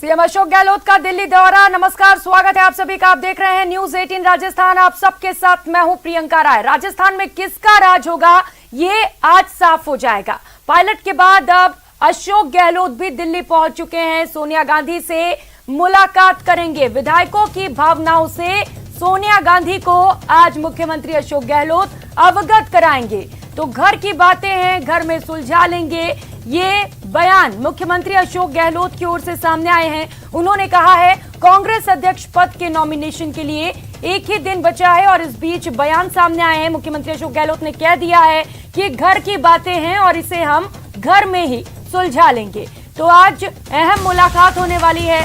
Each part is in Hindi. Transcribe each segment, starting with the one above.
सीएम अशोक गहलोत का दिल्ली दौरा। नमस्कार, स्वागत है आप सभी का। आप देख रहे हैं न्यूज 18 राजस्थान। आप सबके साथ मैं हूं प्रियंका राय। राजस्थान में किसका राज होगा ये आज साफ हो जाएगा। पायलट के बाद अब अशोक गहलोत भी दिल्ली पहुंच चुके हैं। सोनिया गांधी से मुलाकात करेंगे। विधायकों की भावनाओं से सोनिया गांधी को आज मुख्यमंत्री अशोक गहलोत अवगत कराएंगे। तो घर की बातें हैं, घर में सुलझा लेंगे। ये बयान मुख्यमंत्री अशोक गहलोत की ओर से सामने आए हैं। उन्होंने कहा है कांग्रेस अध्यक्ष पद के नॉमिनेशन के लिए एक ही दिन बचा है और इस बीच बयान सामने आए हैं। मुख्यमंत्री अशोक गहलोत ने कह दिया है कि घर की बातें हैं और इसे हम घर में ही सुलझा लेंगे। तो आज अहम मुलाकात होने वाली है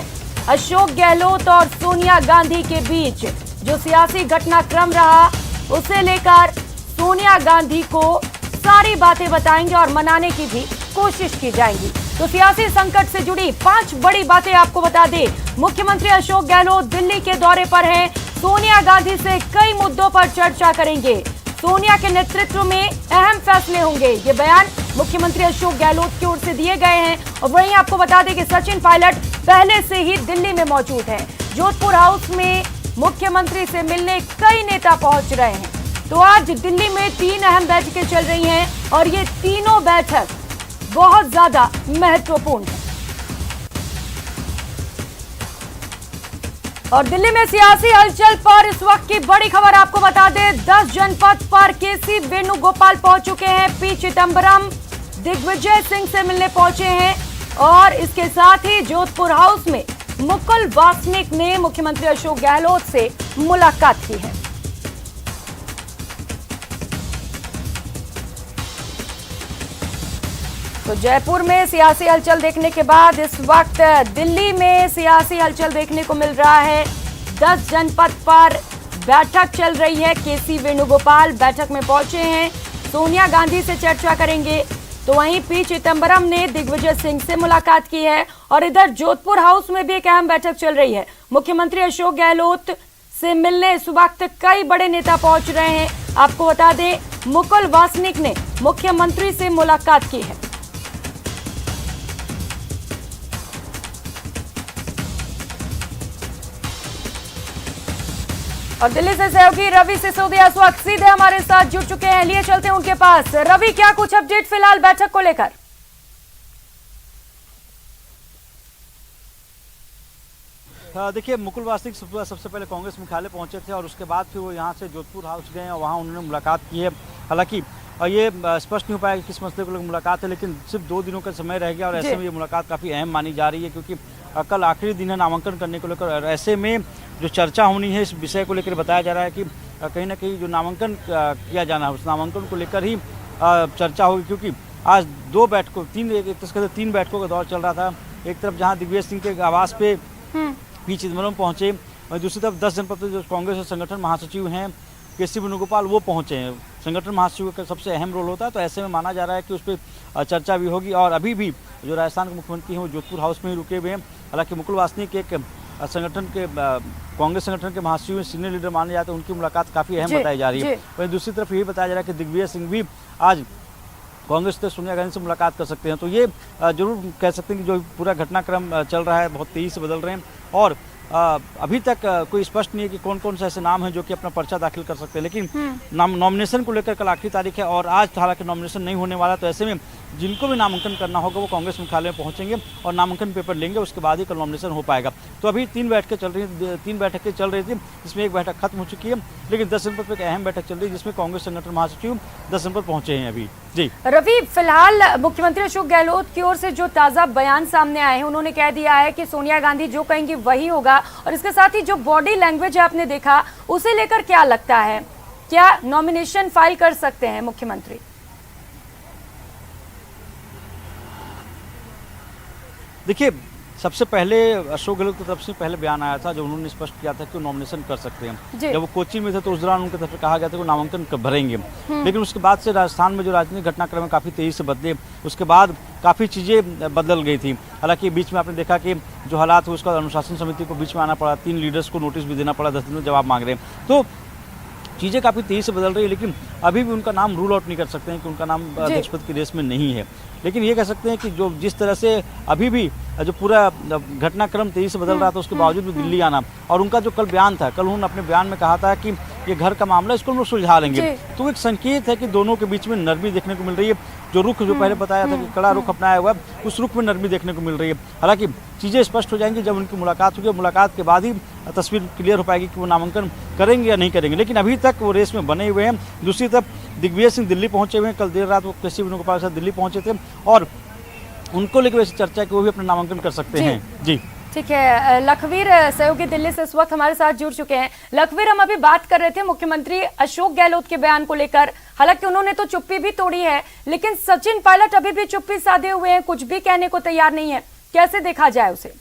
अशोक गहलोत और सोनिया गांधी के बीच। जो सियासी घटनाक्रम रहा उसे लेकर सोनिया गांधी को सारी बातें बताएंगे और मनाने की भी कोशिश की जाएगी। तो सियासी संकट से जुड़ी 5 बड़ी बातें आपको बता दें। मुख्यमंत्री अशोक गहलोत दिल्ली के दौरे पर हैं। सोनिया गांधी से कई मुद्दों पर चर्चा करेंगे। सोनिया के नेतृत्व में अहम फैसले होंगे। ये बयान मुख्यमंत्री अशोक गहलोत की ओर से दिए गए हैं। और वहीं आपको बता दें कि सचिन पायलट पहले से ही दिल्ली में मौजूद है। जोधपुर हाउस में मुख्यमंत्री से मिलने कई नेता पहुंच रहे हैं। तो आज दिल्ली में 3 अहम बैठकें चल रही हैं और ये तीनों बैठक बहुत ज्यादा महत्वपूर्ण है। और दिल्ली में सियासी हलचल पर इस वक्त की बड़ी खबर आपको बता दें। 10 जनपद पर केसी वेणुगोपाल पहुंच चुके हैं। पी चिदंबरम दिग्विजय सिंह से मिलने पहुंचे हैं। और इसके साथ ही जोधपुर हाउस में मुकुल वासनिक ने मुख्यमंत्री अशोक गहलोत से मुलाकात की है। तो जयपुर में सियासी हलचल देखने के बाद इस वक्त दिल्ली में सियासी हलचल देखने को मिल रहा है। 10 जनपद पर बैठक चल रही है। केसी वेणुगोपाल बैठक में पहुंचे हैं। सोनिया गांधी से चर्चा करेंगे। तो वहीं पी चिदंबरम ने दिग्विजय सिंह से मुलाकात की है। और इधर जोधपुर हाउस में भी एक अहम बैठक चल रही है। मुख्यमंत्री अशोक गहलोत से मिलने इस वक्त कई बड़े नेता पहुंच रहे हैं। आपको बता दें मुकुल वासनिक ने मुख्यमंत्री से मुलाकात की है। और दिल्ली से सहयोगी रवि सिसोदिया इस वक्त सीधे हमारे साथ जुड़ चुके हैं। लिए चलते हैं उनके पास। रवि, क्या कुछ अपडेट फिलहाल बैठक को लेकर? देखिए, मुकुल वासनिक सबसे पहले कांग्रेस मुख्यालय पहुंचे थे और उसके बाद फिर वो यहाँ से जोधपुर हाउस गए और वहाँ उन्होंने मुलाकात की है। हालांकि ये स्पष्ट नहीं हो पाया कि किस मसले को लेकर मुलाकात है, लेकिन सिर्फ 2 दिनों का समय रह गया और ऐसे में ये मुलाकात काफ़ी अहम मानी जा रही है क्योंकि कल आखिरी दिन है नामांकन करने को लेकर। ऐसे में जो चर्चा होनी है इस विषय को लेकर बताया जा रहा है कि कहीं ना कहीं जो नामांकन किया जाना है उस नामांकन को लेकर ही चर्चा होगी क्योंकि आज 2 बैठकों 3 बैठकों का दौर चल रहा था। एक तरफ जहां दिग्विजय सिंह के आवास पे पी चिदंबरम पहुंचे और दूसरी तरफ 10 जनपद जो कांग्रेस और संगठन महासचिव हैं केसी वेणुगोपाल वो पहुंचे हैं। संगठन महासचिव का सबसे अहम रोल होता है, तो ऐसे में माना जा रहा है कि उस पर चर्चा भी होगी। और अभी भी जो राजस्थान के मुख्यमंत्री हैं वो जोधपुर हाउस में ही रुके हुए हैं। हालांकि मुकुल वासनिक एक संगठन के कांग्रेस संगठन के महासचिव सीनियर लीडर माने जाते हैं, उनकी मुलाकात काफ़ी अहम बताई जा रही है। वहीं दूसरी तरफ यही बताया जा रहा है कि दिग्विजय सिंह भी आज कांग्रेस से सोनिया गांधी से मुलाकात कर सकते हैं। तो ये जरूर कह सकते हैं कि जो पूरा घटनाक्रम चल रहा है बहुत तेज़ी से बदल रहे हैं और अभी तक कोई स्पष्ट नहीं है कि कौन कौन से ऐसे नाम हैं जो कि अपना पर्चा दाखिल कर सकते हैं। लेकिन नॉमिनेशन को लेकर कल आखिरी तारीख है और आज हालांकि नॉमिनेशन नहीं होने वाला, तो ऐसे में जिनको भी नामांकन करना होगा वो कांग्रेस मुख्यालय में पहुंचेंगे और नामांकन पेपर लेंगे, उसके बाद ही कल नॉमिनेशन हो पाएगा। तो अभी 3 बैठकें चल रही थी जिसमें एक बैठक खत्म हो चुकी है, लेकिन 10 जनपद पर एक अहम बैठक चल रही है जिसमें कांग्रेस संगठन महासचिव 10 जनपद पहुंचे हैं अभी। जी रवि, फिलहाल मुख्यमंत्री अशोक गहलोत की ओर से जो ताजा बयान सामने आए हैं उन्होंने कह दिया है कि सोनिया गांधी जो कहेंगी वही होगा। और इसके साथ ही जो बॉडी लैंग्वेज है आपने देखा, उसे लेकर क्या लगता है, क्या नॉमिनेशन फाइल कर सकते हैं मुख्यमंत्री? देखिए, सबसे पहले अशोक गहलोत की तरफ से पहले बयान आया था जो उन्होंने स्पष्ट किया था कि वो नॉमिनेशन कर सकते हैं। जब वो कोच्चि में थे तो उस दौरान उनकी तरफ से कहा गया था कि वो नामांकन भरेंगे, लेकिन उसके बाद से राजस्थान में जो राजनीतिक घटनाक्रम है काफ़ी तेज़ी से बदले। उसके बाद काफ़ी चीज़ें बदल गई थी। हालांकि बीच में आपने देखा कि जो हालात हुए उसका अनुशासन समिति को बीच में आना पड़ा, 3 लीडर्स को नोटिस भी देना पड़ा, 10 दिन में जवाब मांग रहे हैं। तो चीज़ें काफ़ी तेज़ी से बदल रही है, लेकिन अभी भी उनका नाम रूल आउट नहीं कर सकते हैं कि उनका नाम अध्यक्ष पद की रेस में नहीं है। लेकिन ये कह सकते हैं कि जो जिस तरह से अभी भी जो पूरा घटनाक्रम तेजी से बदल रहा था उसके बावजूद भी दिल्ली आना, और उनका जो कल बयान था, कल उन्होंने अपने बयान में कहा था कि ये घर का मामला, इसको हम लोग सुलझा लेंगे, तो एक संकेत है कि दोनों के बीच में नरमी देखने को मिल रही है। जो रुख जो पहले बताया था कि कड़ा रुख अपनाया हुआ है, उस रुख में नरमी देखने को मिल रही है। हालांकि चीज़ें स्पष्ट हो जाएंगी जब उनकी मुलाकात होगी, मुलाकात के बाद ही तस्वीर क्लियर हो पाएगी कि वो नामांकन करेंगे या नहीं करेंगे, लेकिन अभी तक वो रेस में बने हुए हैं। दूसरी तरफ दिग्विजय सिंह दिल्ली पहुंचे हुए हैं, कल देर रात वो केसी वेणुगोपाल के साथ दिल्ली पहुंचे थे और उनको लेकर वैसे चर्चा है कि वो भी अपना नामांकन कर सकते हैं। जी ठीक है, लखवीर सहयोगी दिल्ली से इस वक्त हमारे साथ जुड़ चुके हैं। लखवीर, हम अभी बात कर रहे थे मुख्यमंत्री अशोक गहलोत के बयान को लेकर, हालांकि उन्होंने तो चुप्पी भी तोड़ी है, लेकिन सचिन पायलट अभी भी चुप्पी साधे हुए हैं, कुछ भी कहने को तैयार नहीं है, कैसे देखा जाए उसे?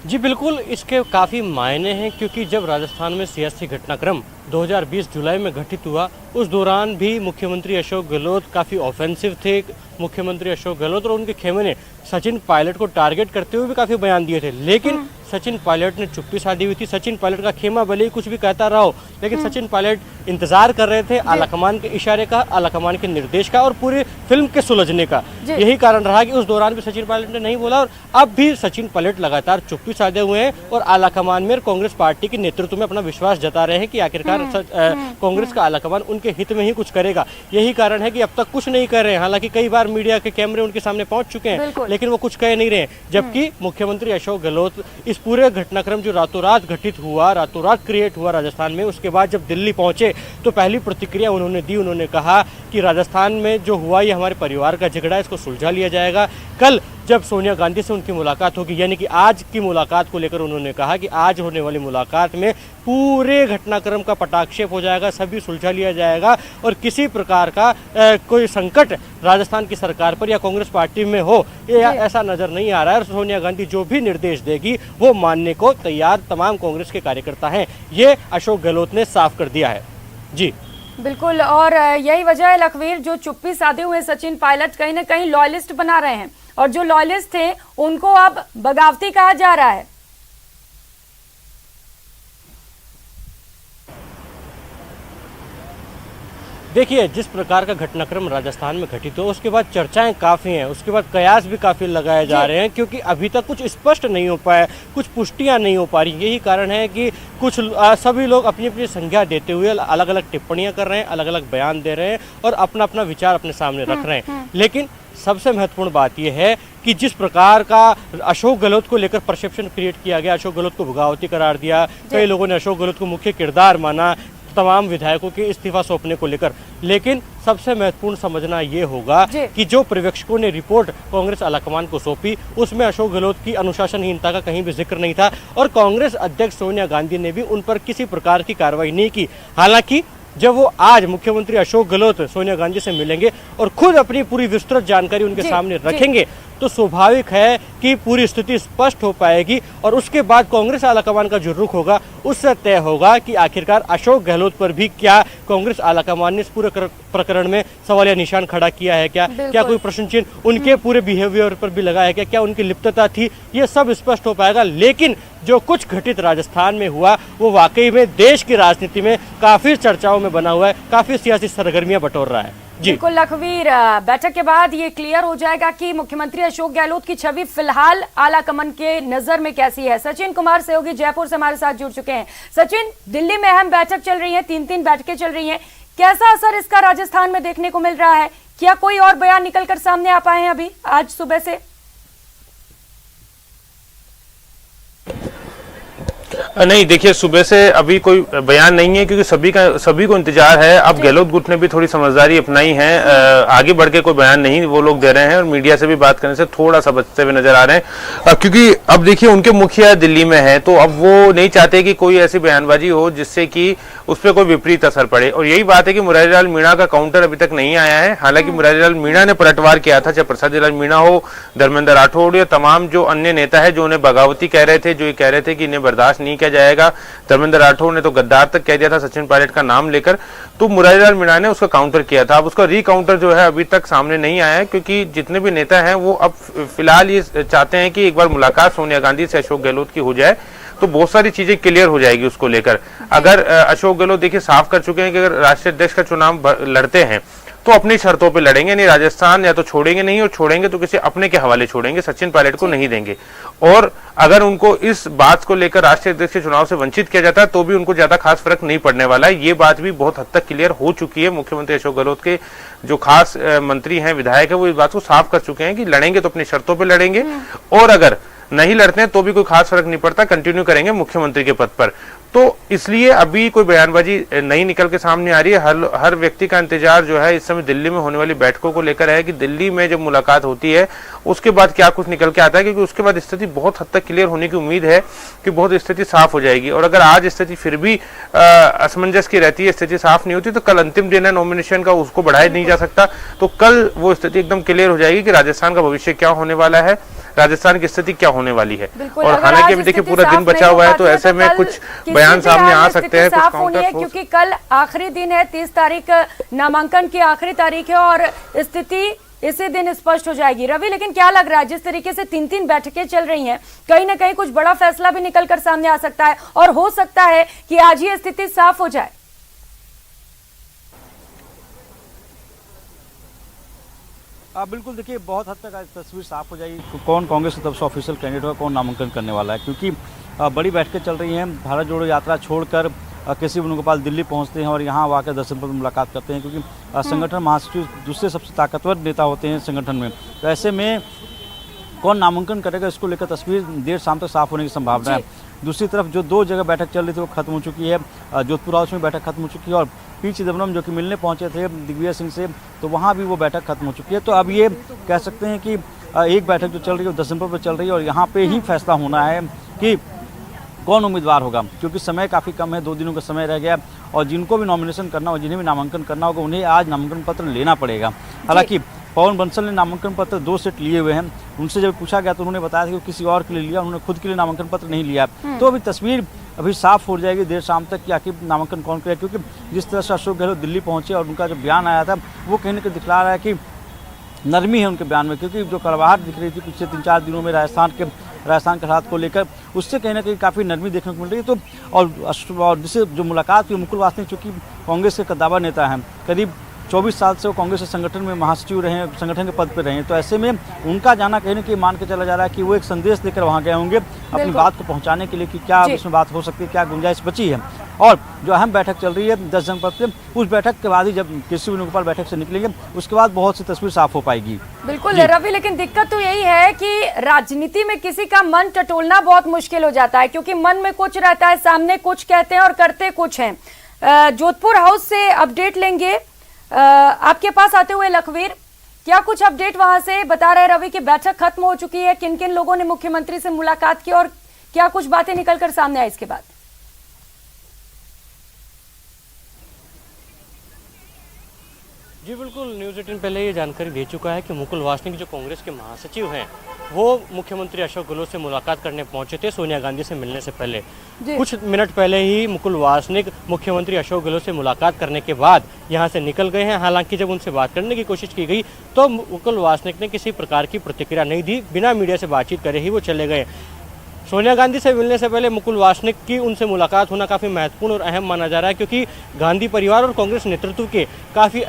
जी बिल्कुल, इसके काफ़ी मायने हैं, क्योंकि जब राजस्थान में सियासी घटनाक्रम 2020 जुलाई में घटित हुआ, उस दौरान भी मुख्यमंत्री अशोक गहलोत काफ़ी ऑफेंसिव थे। मुख्यमंत्री अशोक गहलोत और उनके खेमे ने सचिन पायलट को टारगेट करते हुए भी काफ़ी बयान दिए थे, लेकिन सचिन पायलट ने चुप्पी साधी हुई थी। सचिन पायलट का खेमा भले ही कुछ भी कहता रहा हो, लेकिन सचिन पायलट इंतजार कर रहे थे आलाकमान के इशारे का, आलाकमान के निर्देश का और पूरी फिल्म के सुलझने का। यही कारण रहा कि उस दौरान भी सचिन पायलट ने नहीं बोला, और अब भी सचिन पायलट लगातार चुप्पी साधे हुए हैं और आलाकमान में कांग्रेस पार्टी के नेतृत्व में अपना विश्वास जता रहे हैं कि आखिरकार कांग्रेस का आलाकमान उनके हित में ही कुछ करेगा। यही कारण है कि अब तक कुछ नहीं कर रहे हैं। हालांकि कई बार मीडिया के कैमरे उनके सामने पहुंच चुके हैं, लेकिन वो कुछ कह नहीं रहे हैं। जबकि मुख्यमंत्री अशोक गहलोत इस पूरे घटनाक्रम जो रातों रात घटित हुआ, रातों रात क्रिएट हुआ राजस्थान में, उसके बाद जब दिल्ली पहुंचे तो पहली प्रतिक्रिया उन्होंने दी। उन्होंने कहा कि राजस्थान में जो हुआ ये हमारे परिवार का झगड़ा है, इसको सुलझा लिया जाएगा। कल जब सोनिया गांधी से उनकी मुलाकात होगी, यानी कि आज की मुलाकात को लेकर उन्होंने कहा कि आज होने वाली मुलाकात में पूरे घटनाक्रम का पटाक्षेप हो जाएगा, सभी सुलझा लिया जाएगा और किसी प्रकार का कोई संकट राजस्थान की सरकार पर या कांग्रेस पार्टी में हो, ये ऐसा नजर नहीं आ रहा है। और सोनिया गांधी जो भी निर्देश देगी वो मानने को तैयार तमाम कांग्रेस के कार्यकर्ता हैं, ये अशोक गहलोत ने साफ कर दिया है। जी बिल्कुल, और यही वजह है लखवीर, जो चुप्पी साधे हुए सचिन पायलट कहीं ना कहीं लॉयलिस्ट बना रहे हैं, और जो लॉयलिस्ट थे उनको अब बगावती कहा जा रहा है। देखिए, जिस प्रकार का घटनाक्रम राजस्थान में घटित हो उसके बाद चर्चाएं काफ़ी हैं, उसके बाद कयास भी काफ़ी लगाए जा रहे हैं, क्योंकि अभी तक कुछ स्पष्ट नहीं हो पाया, कुछ पुष्टियां नहीं हो पा रही। यही कारण है कि कुछ सभी लोग अपनी अपनी संज्ञा देते हुए अलग अलग टिप्पणियां कर रहे हैं, अलग अलग बयान दे रहे हैं और अपना अपना विचार अपने सामने रख रहे हैं। लेकिन सबसे महत्वपूर्ण बात यह है कि जिस प्रकार का अशोक गहलोत को लेकर परसेप्शन क्रिएट किया गया, अशोक गहलोत को बगावती करार दिया, कई लोगों ने अशोक गहलोत को मुख्य किरदार माना तमाम विधायकों के इस्तीफा सौंपने को लेकर। लेकिन सबसे महत्वपूर्ण समझना ये होगा कि जो पर्यवेक्षकों ने रिपोर्ट कांग्रेस आलाकमान को सौंपी उसमें अशोक गहलोत की अनुशासनहीनता का कहीं भी जिक्र नहीं था और कांग्रेस अध्यक्ष सोनिया गांधी ने भी उन पर किसी प्रकार की कार्रवाई नहीं की। हालांकि जब वो आज मुख्यमंत्री अशोक गहलोत सोनिया गांधी से मिलेंगे और खुद अपनी पूरी विस्तृत जानकारी उनके सामने रखेंगे तो स्वाभाविक है कि पूरी स्थिति स्पष्ट हो पाएगी और उसके बाद कांग्रेस आलाकमान का जो रुख होगा उससे तय होगा कि आखिरकार अशोक गहलोत पर भी क्या कांग्रेस आलाकमान ने इस पूरे प्रकरण में सवालिया निशान खड़ा किया है, क्या कोई प्रश्न चिन्ह उनके पूरे बिहेवियर पर भी लगाया है, क्या उनकी लिप्तता थी, ये सब स्पष्ट हो पाएगा। लेकिन जो कुछ घटित राजस्थान में हुआ वो वाकई में देश की राजनीति में काफी चर्चाओं में बना हुआ है, काफी सियासी सरगर्मियां बटोर रहा है। बिल्कुल लखवीर, बैठक के बाद ये क्लियर हो जाएगा कि मुख्यमंत्री अशोक गहलोत की छवि फिलहाल आलाकमान के नजर में कैसी है। सचिन कुमार सहयोगी जयपुर से हमारे साथ जुड़ चुके हैं। सचिन, दिल्ली में अहम बैठक चल रही है, 3 बैठकें चल रही हैं, कैसा असर इसका राजस्थान में देखने को मिल रहा है? क्या कोई और बयान निकलकर सामने आ पाए हैं अभी आज सुबह से? नहीं, देखिए सुबह से अभी कोई बयान नहीं है क्योंकि सभी को इंतजार है। अब गहलोत गुट ने भी थोड़ी समझदारी अपनाई है, आगे बढ़ के कोई बयान नहीं वो लोग दे रहे हैं और मीडिया से भी बात करने से थोड़ा सा बचते हुए नजर आ रहे हैं, क्योंकि अब देखिए उनके मुखिया दिल्ली में है तो अब वो नहीं चाहते कि कोई ऐसी बयानबाजी हो जिससे कि उस पर कोई विपरीत असर पड़े। और यही बात है कि मुरारी लाल मीणा का काउंटर अभी तक नहीं आया है। हालांकि मुरारी लाल मीणा ने पलटवार किया था, चाहे प्रसाद लाल मीणा हो, धर्मेंद्र राठौड़ या तमाम जो अन्य नेता है जो उन्हें बगावती कह रहे थे, जो ये कह रहे थे कि इन्हें बर्दाश्त नहीं किया जाएगा। धर्मेंद्र राठौड़ ने तो गद्दार तक कह दिया था सचिन पायलट का नाम लेकर, तो मुरारी लाल मीणा ने उसका काउंटर किया था। अब उसका रीकाउंटर जो है अभी तक सामने नहीं आया है क्योंकि जितने भी नेता हैं वो अब फिलहाल ये चाहते हैं कि एक बार मुलाकात सोनिया गांधी से अशोक गहलोत की हो जाए तो बहुत सारी चीजें क्लियर हो जाएगी उसको लेकर। अगर अशोक गहलोत देखिए साफ कर चुके हैं कि अगर राष्ट्रीय अध्यक्ष का चुनाव लड़ते हैं तो अपनी शर्तों पे लड़ेंगे, नहीं राजस्थान या तो छोड़ेंगे नहीं, और छोड़ेंगे तो किसी अपने के हवाले छोड़ेंगे, सचिन पायलट को नहीं देंगे। और अगर उनको इस बात को लेकर राष्ट्रीय अध्यक्ष के चुनाव से वंचित किया जाता है तो भी उनको ज्यादा खास फर्क नहीं पड़ने वाला है। ये बात भी बहुत हद तक क्लियर हो चुकी है। मुख्यमंत्री अशोक गहलोत के जो खास मंत्री हैं, विधायक है, वो इस बात को साफ कर चुके हैं कि लड़ेंगे तो अपनी शर्तों पर लड़ेंगे, और अगर नहीं लड़ते हैं तो भी कोई खास फर्क नहीं पड़ता, कंटिन्यू करेंगे मुख्यमंत्री के पद पर। तो इसलिए अभी कोई बयानबाजी नहीं निकल के सामने आ रही है। हर व्यक्ति का इंतजार जो है इस समय दिल्ली में होने वाली बैठकों को लेकर है कि दिल्ली में जब मुलाकात होती है उसके बाद क्या कुछ निकल के आता है, क्योंकि उसके बाद स्थिति बहुत हद तक क्लियर होने की उम्मीद है कि बहुत स्थिति साफ हो जाएगी। और अगर आज स्थिति फिर भी असमंजस की रहती है, स्थिति साफ नहीं होती, तो कल अंतिम दिन है नॉमिनेशन का, उसको बढ़ाया नहीं जा सकता। तो कल वो स्थिति एकदम क्लियर हो जाएगी कि राजस्थान का भविष्य क्या होने वाला है, राजस्थान की स्थिति क्या होने वाली है। और हालांकि अभी देखिए पूरा दिन बचा हुआ है, तो ऐसे में कुछ बयान सामने आ सकते हैं, कुछ काउंटर, क्योंकि कल आखिरी दिन है, 30 तारीख नामांकन की आखिरी तारीख है और स्थिति इसी दिन स्पष्ट हो जाएगी। रवि, लेकिन क्या लग रहा है, जिस तरीके से 3-3 बैठकें चल रही हैं, कहीं ना कहीं कुछ बड़ा फैसला भी निकलकर सामने आ सकता है और हो सकता है कि आज ही स्थिति साफ हो जाए। बिल्कुल, देखिए बहुत हद तक आज तस्वीर साफ हो जाएगी कौन कांग्रेस की तरफ से ऑफिशियल कैंडिडेट होगा, कौन नामांकन करने वाला है, क्योंकि बड़ी बैठकें चल रही हैं। भारत जोड़ो यात्रा छोड़कर केसी वेणुगोपाल दिल्ली पहुंचते हैं और यहाँ आकर दर्शन पर मुलाकात करते हैं, क्योंकि संगठन महासचिव दूसरे सबसे ताकतवर नेता होते हैं संगठन में। तो ऐसे में कौन नामांकन करेगा, इसको लेकर तस्वीर देर शाम तक साफ होने की संभावना है। दूसरी तरफ जो 2 जगह बैठक चल रही थी वो खत्म हो चुकी है। जोधपुर हाउस में बैठक खत्म हो चुकी है और पी चिदम्बरम जो कि मिलने पहुंचे थे दिग्विजय सिंह से, तो वहां भी वो बैठक खत्म हो चुकी है। तो अब ये कह सकते हैं कि एक बैठक जो चल रही है वो दिसंबर पर चल रही है और यहाँ पे ही फैसला होना है कि कौन उम्मीदवार होगा, क्योंकि समय काफ़ी कम है, 2 दिनों का समय रह गया और जिनको भी नॉमिनेशन करना हो, जिन्हें भी नामांकन करना होगा, उन्हें आज नामांकन पत्र लेना पड़ेगा। हालांकि पवन बंसल ने नामांकन पत्र 2 सेट लिए हुए हैं। उनसे जब पूछा गया तो उन्होंने बताया था कि किसी और के लिए लिया, उन्होंने खुद के लिए नामांकन पत्र नहीं लिया। तो अभी तस्वीर अभी साफ हो जाएगी देर शाम तक कि आखिर नामांकन कौन करेगा, क्योंकि जिस तरह से अशोक गहलोत दिल्ली पहुंचे और उनका जो बयान आया था वो कहीं ना कहीं दिखला रहा है कि नरमी है उनके बयान में, क्योंकि जो कड़वाहट दिख रही थी पिछले 3-4 दिनों में राजस्थान के हालात को लेकर, उससे कहीं ना कहीं काफ़ी नरमी देखने को मिल रही है। तो और जिससे जो मुलाकात हुई, मुकुल वासनिक चूँकि कांग्रेस के कद्दावर नेता हैं, करीब 24 साल से वो कांग्रेस के संगठन में महासचिव रहे हैं, संगठन के पद पर रहे हैं। तो ऐसे में उनका जाना कहीं ना कहीं मान के चला जा रहा है कि वो एक संदेश देकर वहाँ गए होंगे अपनी बात को पहुँचाने के लिए कि क्या उसमें बात हो सकती है, क्या गुंजाइश बची है। और जो अहम बैठक चल रही है 10 जनपद से, उस बैठक के बाद ही जब केसी वेणुगोपाल बैठक से निकलेंगे उसके बाद बहुत सी तस्वीर साफ हो पाएगी। बिल्कुल रवि, लेकिन दिक्कत तो यही है कि राजनीति में किसी का मन टटोलना बहुत मुश्किल हो जाता है, क्योंकि मन में कुछ रहता है, सामने कुछ कहते हैं और करते कुछ हैं। जोधपुर हाउस से अपडेट लेंगे आपके पास आते हुए लखवीर, क्या कुछ अपडेट वहां से बता रहे रवि कि बैठक खत्म हो चुकी है, किन किन लोगों ने मुख्यमंत्री से मुलाकात की और क्या कुछ बातें निकलकर सामने आई इसके बाद? जी बिल्कुल, न्यूज़ 18 पहले ये जानकारी दे चुका है कि मुकुल वासनिक जो कांग्रेस के महासचिव हैं वो मुख्यमंत्री अशोक गहलोत से मुलाकात करने पहुंचे थे सोनिया गांधी से मिलने से पहले। कुछ मिनट पहले ही मुकुल वासनिक मुख्यमंत्री अशोक गहलोत से मुलाकात करने के बाद यहां से निकल गए हैं। हालांकि जब उनसे बात करने की कोशिश की गई तो मुकुल वासनिक ने किसी प्रकार की प्रतिक्रिया नहीं दी, बिना मीडिया से बातचीत करे ही वो चले गए। सोनिया गांधी से मिलने से पहले मुकुल वासनिक की उनसे मुलाकात होना काफ़ी महत्वपूर्ण और अहम माना जा रहा है, क्योंकि गांधी परिवार और कांग्रेस नेतृत्व के काफ़ी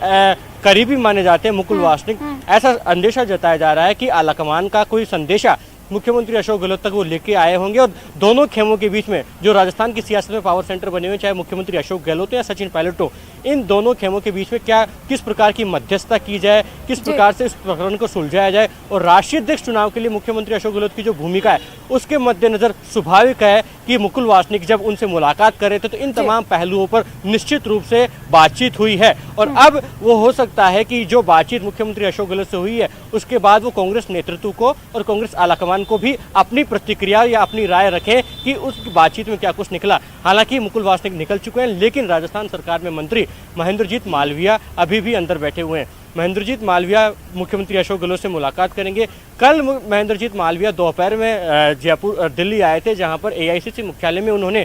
करीबी माने जाते हैं मुकुल वासनिक। ऐसा अंदेशा जताया जा रहा है कि आलाकमान का कोई संदेशा मुख्यमंत्री अशोक गहलोत तक वो लेके आए होंगे और दोनों खेमों के बीच में जो राजस्थान की सियासत में पावर सेंटर बने हुए, चाहे मुख्यमंत्री अशोक गहलोत या सचिन पायलट हो, इन दोनों खेमों के बीच में किस प्रकार की मध्यस्थता की जाए, किस प्रकार से इस प्रकरण को सुलझाया जाए और राष्ट्रीय अध्यक्ष चुनाव के लिए मुख्यमंत्री अशोक गहलोत की जो भूमिका है उसके मद्देनजर स्वाभाविक है कि मुकुल वासनिक जब उनसे मुलाकात कर रहे थे तो इन तमाम पहलुओं पर निश्चित रूप से बातचीत हुई है। और अब वो हो सकता है कि जो बातचीत मुख्यमंत्री अशोक गहलोत से हुई है उसके बाद वो कांग्रेस नेतृत्व को और कांग्रेस आलाकमान को भी अपनी प्रतिक्रिया या अपनी राय रखें कि उस बातचीत में क्या कुछ निकला। हालांकि मुकुल वासनिक निकल चुके हैं, लेकिन राजस्थान सरकार में मंत्री महेंद्रजीत मालविया अभी भी अंदर बैठे हुए हैं। महेंद्रजीत मालविया मुख्यमंत्री अशोक गहलोत से मुलाकात करेंगे। कल महेंद्रजीत मालविया दोपहर में दिल्ली आए थे, जहां पर AICC मुख्यालय में उन्होंने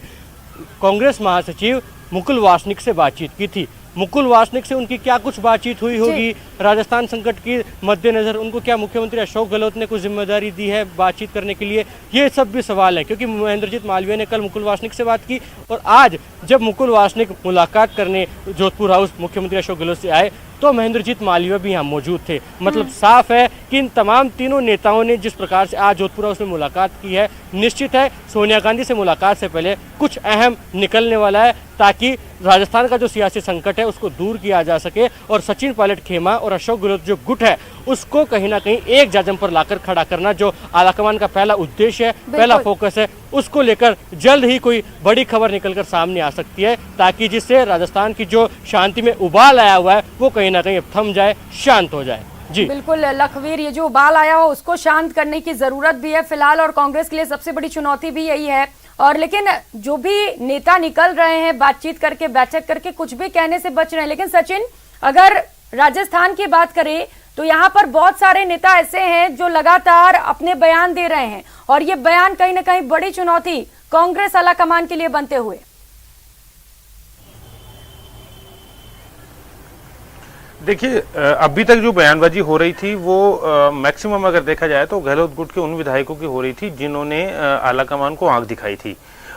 कांग्रेस महासचिव मुकुल वासनिक से बातचीत की थी। मुकुल वासनिक से उनकी क्या कुछ बातचीत हुई होगी, राजस्थान संकट के मद्देनजर उनको क्या मुख्यमंत्री अशोक गहलोत ने कुछ जिम्मेदारी दी है बातचीत करने के लिए, ये सब भी सवाल है। क्योंकि महेंद्रजीत मालवीय ने कल मुकुल वासनिक से बात की और आज जब मुकुल वासनिक मुलाकात करने जोधपुर हाउस मुख्यमंत्री अशोक गहलोत से आए तो महेंद्रजीत मालवीय भी यहाँ मौजूद थे। मतलब साफ है कि इन तमाम तीनों नेताओं ने जिस प्रकार से आज जोधपुर हाउस में मुलाकात की है, निश्चित है सोनिया गांधी से मुलाकात से पहले कुछ अहम निकलने वाला है ताकि राजस्थान का जो सियासी संकट है उसको दूर किया जा सके और सचिन पायलट खेमा और अशोक गहलोत जो गुट है उसको कहीं ना कहीं एक जाजम पर लाकर खड़ा करना जो आलाकमान का पहला उद्देश्य है, पहला फोकस है, उसको लेकर जल्द ही कोई बड़ी खबर निकलकर सामने आ सकती है ताकि जिससे राजस्थान की जो शांति में उबाल आया हुआ है वो कहीं ना कहीं थम जाए, शांत हो जाए। जी बिल्कुल लखवीर, ये जो उबाल आया हो उसको शांत करने की जरूरत भी है फिलहाल और कांग्रेस के लिए सबसे बड़ी चुनौती भी यही है। और लेकिन जो भी नेता निकल रहे हैं बातचीत करके, बैठक करके, कुछ भी कहने से बच रहे हैं। लेकिन सचिन, अगर राजस्थान की बात करें तो यहाँ पर बहुत सारे नेता ऐसे हैं जो लगातार अपने बयान दे रहे हैं और ये बयान कहीं ना कहीं बड़ी चुनौती कांग्रेस आलाकमान के लिए बनते हुए। देखिए, अभी तक जो बयानबाजी हो रही थी वो मैक्सिमम अगर देखा जाए तो गहलोत गुट के उन विधायकों की हो रही थी जिन्होंने आलाकमान को आंख दिखाई थी।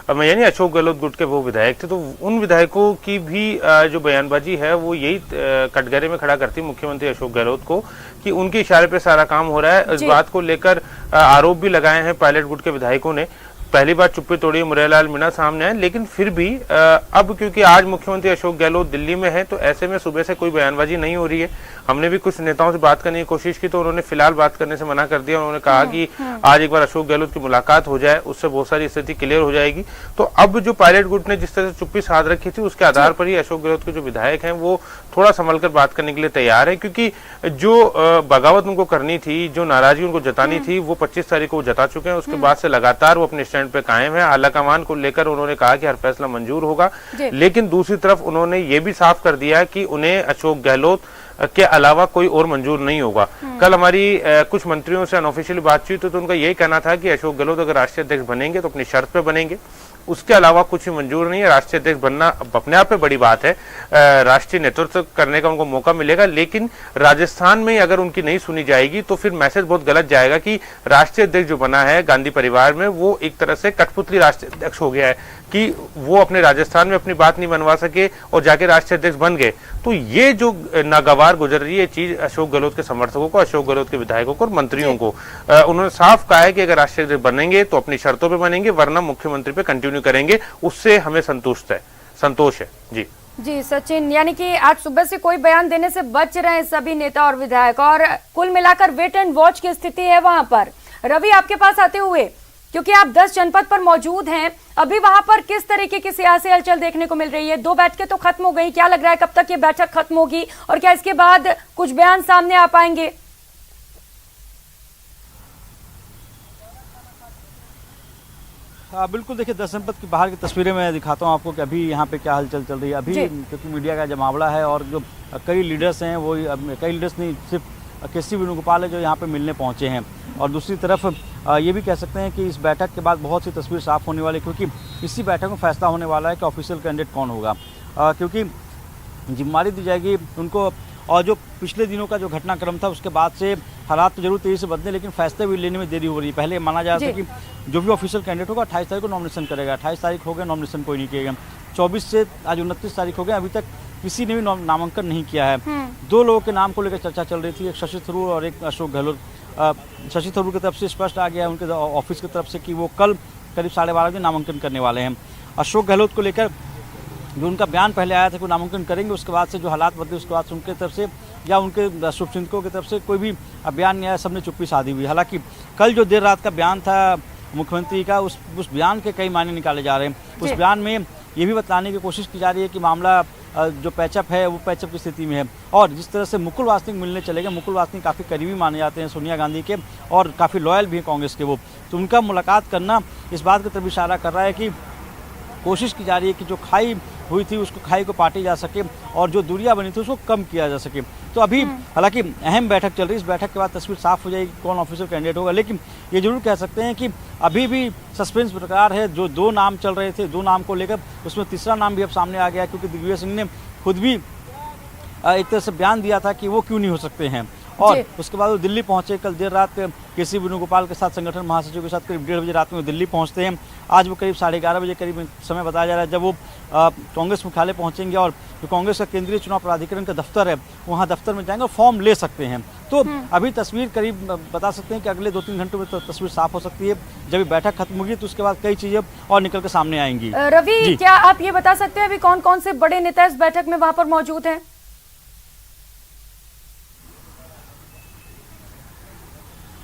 मैं यानी अशोक गहलोत गुट के वो विधायक थे, तो उन विधायकों की भी जो बयानबाजी है वो यही कटघरे में खड़ा करती मुख्यमंत्री अशोक गहलोत को कि उनके इशारे पे सारा काम हो रहा है। इस बात को लेकर आरोप भी लगाए हैं पायलट गुट के विधायकों ने। पहली बार चुप्पी तोड़ी मुरैलाल मीणा सामने आए, लेकिन फिर भी अब क्योंकि आज मुख्यमंत्री अशोक गहलोत दिल्ली में है तो ऐसे में सुबह से कोई बयानबाजी नहीं हो रही है। हमने भी कुछ नेताओं से बात करने की कोशिश की तो उन्होंने फिलहाल बात करने से मना कर दिया। उन्होंने कहा कि आज एक बार अशोक गहलोत की मुलाकात हो जाए, उससे बहुत सारी स्थिति क्लियर हो जाएगी। तो अब जो पायलट गुट ने जिस तरह से चुप्पी साध रखी थी उसके आधार पर ही अशोक गहलोत के जो विधायक हैं वो थोड़ा संभल कर बात करने के लिए तैयार है, क्योंकि जो बगावत उनको करनी थी, जो नाराजगी उनको जतानी थी वो 25 तारीख को जता चुके हैं। उसके बाद से लगातार वो अपने स्टैंड पे कायम है। आलाकमान को लेकर उन्होंने कहा कि हर फैसला मंजूर होगा, लेकिन दूसरी तरफ उन्होंने ये भी साफ कर दिया कि उन्हें अशोक गहलोत के अलावा कोई और मंजूर नहीं होगा। कल हमारी कुछ मंत्रियों से अनऑफिशियल बातचीत हुई तो उनका यही कहना था कि अशोक गहलोत अगर राष्ट्रीय अध्यक्ष बनेंगे तो अपनी शर्त पे बनेंगे, उसके अलावा कुछ भी मंजूर नहीं है। राष्ट्रीय अध्यक्ष बनना अपने आप में बड़ी बात है, राष्ट्रीय नेतृत्व करने का उनको मौका मिलेगा, लेकिन राजस्थान में अगर उनकी नहीं सुनी जाएगी तो फिर मैसेज बहुत गलत जाएगा कि राष्ट्रीय अध्यक्ष जो बना है गांधी परिवार में वो एक तरह से कठपुतली राष्ट्रीय अध्यक्ष हो गया है कि वो अपने राजस्थान में अपनी बात नहीं मनवा सके और जाके राष्ट्रीय अध्यक्ष बन गए। तो ये जो नागवार गुजर रही है चीज अशोक गहलोत के समर्थकों को, अशोक गहलोत के विधायकों को और मंत्रियों को, उन्होंने साफ कहा है कि अगर राष्ट्रीय अध्यक्ष बनेंगे तो अपनी शर्तों पे बनेंगे, वरना मुख्यमंत्री पे कंटिन्यू करेंगे, उससे हमें संतोष है। जी सचिन, यानी कि आज सुबह से कोई बयान देने से बच रहे हैं सभी नेता और विधायक और कुल मिलाकर वेट एंड वॉच की स्थिति है वहां पर। रवि, आपके पास आते हुए, क्योंकि आप 10 जनपद पर मौजूद हैं, अभी वहां पर किस तरीके की सियासी हलचल देखने को मिल रही है? 2 बैठकें तो खत्म हो गई, क्या लग रहा है कब तक ये बैठक खत्म होगी और क्या इसके बाद कुछ बयान सामने आ पाएंगे? बिल्कुल, देखिए 10 जनपद की बाहर की तस्वीरें मैं दिखाता हूँ आपको कि अभी यहाँ पे क्या हलचल चल रही है। अभी क्योंकि मीडिया का जमावड़ा है और जो कई लीडर्स हैं वो कई लीडर्स नहीं, सिर्फ केसी वेणुगोपाल है जो यहाँ पे मिलने पहुँचे हैं। और दूसरी तरफ ये भी कह सकते हैं कि इस बैठक के बाद बहुत सी तस्वीर साफ होने वाली है, क्योंकि इसी बैठक में फैसला होने वाला है कि ऑफिशियल कैंडिडेट कौन होगा, क्योंकि जिम्मेदारी दी जाएगी उनको। और जो पिछले दिनों का जो घटनाक्रम था उसके बाद से हालात तो जरूर तेजी से बदले, लेकिन फैसले भी लेने में देरी हो रही है। पहले माना जा रहा था कि जो भी ऑफिशियल कैंडिडेट होगा 28 तारीख को नॉमिनेशन करेगा, 28 तारीख हो गया, नॉमिनेशन कोई नहीं किएगा। 24 से आज 29 तारीख हो गया, अभी तक किसी ने भी नामांकन नहीं किया है। 2 लोगों के नाम को लेकर चर्चा चल रही थी, एक शशि थरूर और एक अशोक गहलोत। शशि थरूर की तरफ से स्पष्ट आ गया उनके ऑफिस की तरफ से कि वो कल करीब 12:30 बजे नामांकन करने वाले हैं। अशोक गहलोत को लेकर जो उनका बयान पहले आया था कि वो नामांकन करेंगे, उसके बाद से जो हालात बदले उसके बाद से उनकी तरफ से या उनके शुभचिंतकों की तरफ से कोई भी बयान नहीं आया, सबने चुप्पी साधी हुई। हालांकि कल जो देर रात का बयान था मुख्यमंत्री का, उस बयान के कई मायने निकाले जा रहे हैं। उस बयान में ये भी बताने की कोशिश की जा रही है कि मामला जो पैचअप है वो पैचअप की स्थिति में है। और जिस तरह से मुकुल वासनिक मिलने चले गए, मुकुल वासनिक काफ़ी करीबी माने जाते हैं सोनिया गांधी के और काफ़ी लॉयल भी हैं कांग्रेस के वो, तो उनका मुलाकात करना इस बात की तरफ इशारा कर रहा है कि कोशिश की जा रही है कि जो खाई हुई थी उसको खाई को पाटी जा सके और जो दूरियां बनी थी उसको कम किया जा सके। तो अभी हालांकि अहम बैठक चल रही है, इस बैठक के बाद तस्वीर साफ हो जाएगी कौन ऑफिशियल कैंडिडेट होगा, लेकिन ये जरूर कह सकते हैं कि अभी भी सस्पेंस बरकरार है। जो 2 नाम चल रहे थे, 2 नाम को लेकर उसमें तीसरा नाम भी अब सामने आ गया, क्योंकि दिग्विजय सिंह ने खुद भी एक तरह से बयान दिया था कि वो क्यों नहीं हो सकते हैं। और जी। उसके बाद वो दिल्ली पहुंचे। कल देर रात केसी वेणुगोपाल के साथ, संगठन महासचिव के साथ करीब 1:30 बजे रात में वो दिल्ली पहुंचते हैं। आज वो करीब 11:30 बजे करीब समय बताया जा रहा है जब वो कांग्रेस मुख्यालय पहुंचेंगे और जो कांग्रेस का केंद्रीय चुनाव प्राधिकरण का दफ्तर है वहाँ दफ्तर में जाएंगे और फॉर्म ले सकते हैं। तो अभी तस्वीर करीब बता सकते हैं कि अगले 2-3 घंटों में तस्वीर साफ हो सकती है। जब ये बैठक खत्म होगी तो उसके बाद कई चीजें और निकल के सामने आएंगी। रवि, क्या आप ये बता सकते हैं अभी कौन कौन से बड़े नेता इस बैठक में वहां पर मौजूद हैं?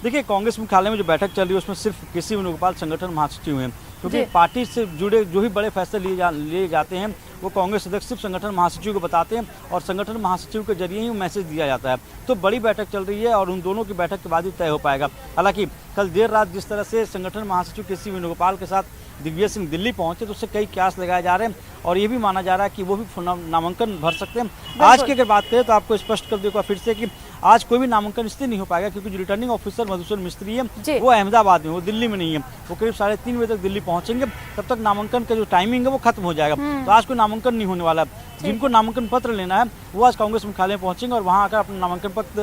देखिए, कांग्रेस मुख्यालय में जो बैठक चल रही है उसमें सिर्फ केसी वेणुगोपाल संगठन महासचिव हैं, क्योंकि पार्टी से जुड़े जो भी बड़े फैसले लिए जाते हैं वो कांग्रेस अध्यक्ष सिर्फ संगठन महासचिव को बताते हैं और संगठन महासचिव के जरिए ही मैसेज दिया जाता है। तो बड़ी बैठक चल रही है और उन दोनों की बैठक के बाद ही तय हो पाएगा। हालांकि कल देर रात जिस तरह से संगठन महासचिव केसी वेणुगोपाल के साथ दिग्विजय सिंह दिल्ली पहुंचे तो उससे कई क्यास लगाए जा रहे हैं और ये भी माना जा रहा है कि वो भी नामांकन भर सकते हैं। आज की अगर बात करें तो आपको स्पष्ट कर दूंगा फिर से कि आज कोई भी नामांकन इसलिए नहीं हो पाएगा क्योंकि जो रिटर्निंग ऑफिसर मधुसूदन मिस्त्री है वो अहमदाबाद में, वो दिल्ली में नहीं है। वो करीब 3:30 बजे तक दिल्ली पहुंचेंगे, तब तक नामांकन का जो टाइमिंग है वो खत्म हो जाएगा। तो आज कोई नामांकन नहीं होने वाला। जिनको नामांकन पत्र लेना है वो आज कांग्रेस मुख्यालय में पहुंचेंगे और वहां आकर अपना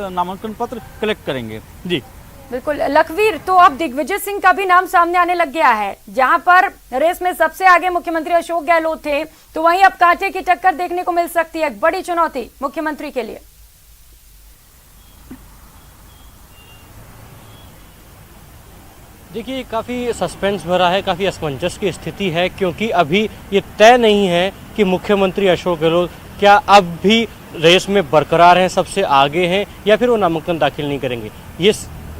नामांकन पत्र कलेक्ट करेंगे। जी बिल्कुल लखवीर, तो अब दिग्विजय सिंह का भी नाम सामने आने लग गया है। जहां पर रेस में सबसे आगे मुख्यमंत्री अशोक गहलोत थे तो वहीं अब कांटे की टक्कर देखने को मिल सकती है। एक बड़ी चुनौती मुख्यमंत्री के लिए। देखिए, काफ़ी सस्पेंस भरा है, काफ़ी असमंजस की स्थिति है, क्योंकि अभी ये तय नहीं है कि मुख्यमंत्री अशोक गहलोत क्या अब भी रेस में बरकरार हैं, सबसे आगे हैं, या फिर वो नामांकन दाखिल नहीं करेंगे। ये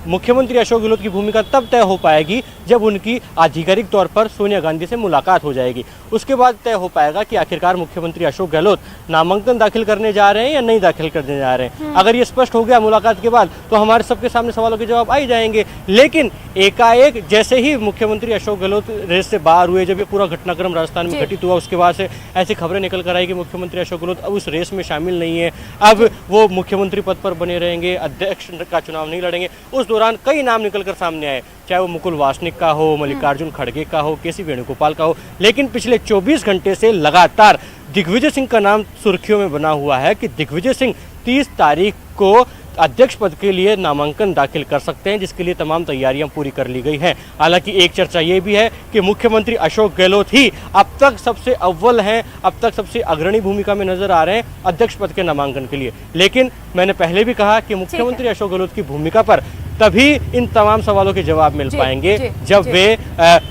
मुख्यमंत्री अशोक गहलोत की भूमिका तब तय हो पाएगी जब उनकी आधिकारिक तौर पर सोनिया गांधी से मुलाकात हो जाएगी। उसके बाद तय हो पाएगा कि आखिरकार मुख्यमंत्री अशोक गहलोत नामांकन दाखिल करने जा रहे हैं या नहीं दाखिल करने जा रहे हैं। अगर ये स्पष्ट हो गया मुलाकात के बाद तो हमारे सबके सामने सवालों के जवाब आ ही जाएंगे। लेकिन एकाएक जैसे ही मुख्यमंत्री अशोक गहलोत रेस से बाहर हुए, जब ये पूरा घटनाक्रम राजस्थान में घटित हुआ, उसके बाद से ऐसी खबरें निकल कर आई कि मुख्यमंत्री अशोक गहलोत अब उस रेस में शामिल नहीं है, अब वो मुख्यमंत्री पद पर बने रहेंगे, अध्यक्ष का चुनाव नहीं लड़ेंगे। उस दौरान कई नाम निकल कर सामने आए, चाहे वो मुकुल वासनिक का हो, मल्लिकार्जुन खड़गे का हो, केसी वेणुगोपाल का हो। लेकिन पिछले 24 घंटे से लगातार दिग्विजय सिंह का नाम सुर्खियों में बना हुआ है कि दिग्विजय सिंह 30 तारीख को अध्यक्ष पद के लिए नामांकन दाखिल कर सकते हैं, जिसके लिए तमाम तैयारियां पूरी कर ली गई हैं। हालांकि एक चर्चा ये भी है कि मुख्यमंत्री अशोक गहलोत ही अब तक सबसे अव्वल हैं, अब तक सबसे अग्रणी भूमिका में नजर आ रहे हैं अध्यक्ष पद के नामांकन के लिए। लेकिन मैंने पहले भी कहा कि मुख्यमंत्री अशोक गहलोत की भूमिका पर तभी इन तमाम सवालों के जवाब मिल पाएंगे जब वे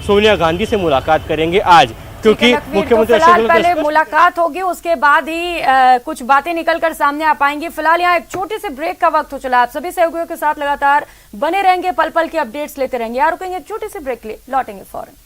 सोनिया गांधी से मुलाकात करेंगे आज, क्योंकि मुख्यमंत्री अशोक गहलोत पहले मुलाकात होगी, उसके बाद ही कुछ बातें निकलकर सामने आ पाएंगी। फिलहाल यहाँ एक छोटे से ब्रेक का वक्त हो चला। आप सभी सहयोगियों के साथ लगातार बने रहेंगे, पल पल के अपडेट्स लेते रहेंगे। यार रुकेंगे एक छोटे से ब्रेक ले, लौटेंगे फौरन।